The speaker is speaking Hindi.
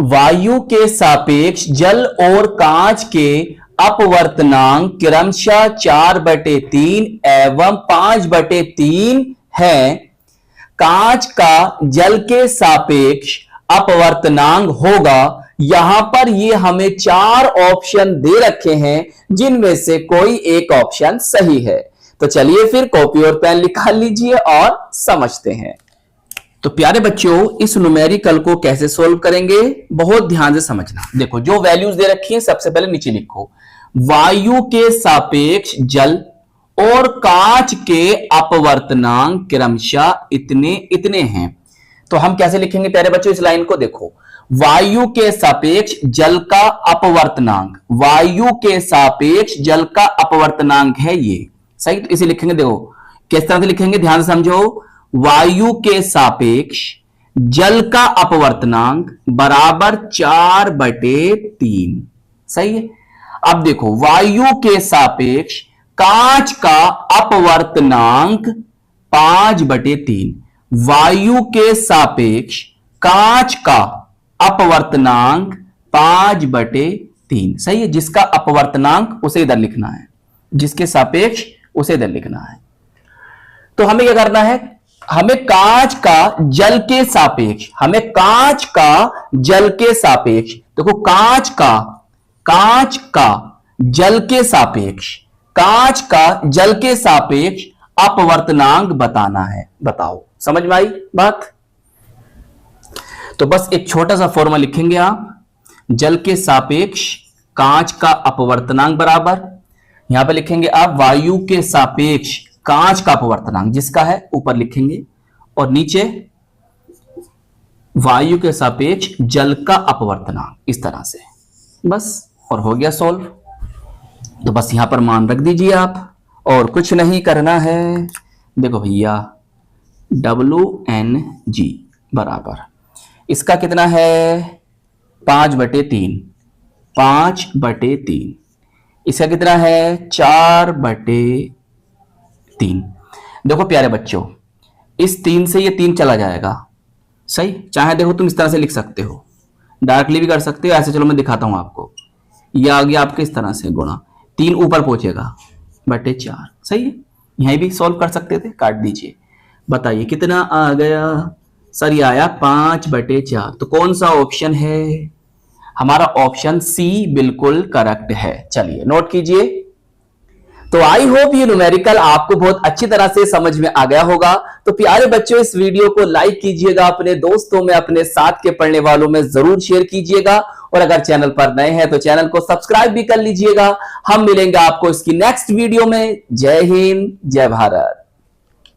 वायु के सापेक्ष जल और कांच के अपवर्तनांक क्रमशः 4/3 एवं 5/3 है। कांच का जल के सापेक्ष अपवर्तनांक होगा। यहां पर ये हमें 4 ऑप्शन दे रखे हैं, जिनमें से कोई एक ऑप्शन सही है। तो चलिए फिर कॉपी और पेन निकाल लीजिए और समझते हैं। तो प्यारे बच्चों, इस न्यूमेरिकल को कैसे सोल्व करेंगे, बहुत ध्यान से समझना। देखो, जो वैल्यूज दे रखी हैं सबसे पहले नीचे लिखो। वायु के सापेक्ष जल और कांच के अपवर्तनांक क्रमशः इतने इतने हैं। तो हम कैसे लिखेंगे प्यारे बच्चों, इस लाइन को देखो। वायु के सापेक्ष जल का अपवर्तनांक, वायु के सापेक्ष जल का अपवर्तनांक है ये, सही। तो इसे लिखेंगे, देखो किस तरह से लिखेंगे, ध्यान से समझो। वायु के सापेक्ष जल का अपवर्तनांक बराबर 4/3, सही है। अब देखो, वायु के सापेक्ष कांच का अपवर्तनांक 5/3, वायु के सापेक्ष कांच का अपवर्तनांक 5/3, सही है। जिसका अपवर्तनांक उसे इधर लिखना है, जिसके सापेक्ष उसे इधर लिखना है। तो हमें क्या करना है, हमें कांच का जल के सापेक्ष, हमें कांच का जल के सापेक्ष, देखो कांच का जल के सापेक्ष, कांच का जल के सापेक्ष अपवर्तनांक बताना है। बताओ, समझ में आई बात। तो बस एक छोटा सा फॉर्मूला लिखेंगे आप। जल के सापेक्ष कांच का अपवर्तनांक बराबर, यहां पे लिखेंगे आप वायु के सापेक्ष कांच का अपवर्तनांक, जिसका है ऊपर लिखेंगे, और नीचे वायु के सापेक्ष जल का अपवर्तनांक, इस तरह से बस, और हो गया सॉल्व। तो बस यहां पर मान रख दीजिए आप, और कुछ नहीं करना है। देखो भैया, WNG बराबर इसका कितना है, 5/3, 5/3। इसका कितना है, 4/3। देखो प्यारे बच्चों, इस 3 से ये 3 चला जाएगा, सही। चाहे देखो तुम इस तरह से लिख सकते हो, डायरेक्टली भी कर सकते हो, ऐसे चलो मैं दिखाता हूं आपको। ये आ गया आपके इस तरह से गुणा, 3 ऊपर पहुंचेगा /4, सही है। यहीं भी सॉल्व कर सकते थे, काट दीजिए। बताइए कितना आ गया सर, ये आया 5/4। तो कौन सा ऑप्शन है, हमारा ऑप्शन सी बिल्कुल करेक्ट है। चलिए नोट कीजिए। तो आई होप ये न्यूमेरिकल आपको बहुत अच्छी तरह से समझ में आ गया होगा। तो प्यारे बच्चों, इस वीडियो को लाइक कीजिएगा, अपने दोस्तों में, अपने साथ के पढ़ने वालों में जरूर शेयर कीजिएगा, और अगर चैनल पर नए हैं तो चैनल को सब्सक्राइब भी कर लीजिएगा। हम मिलेंगे आपको इसकी नेक्स्ट वीडियो में। जय हिंद, जय भारत।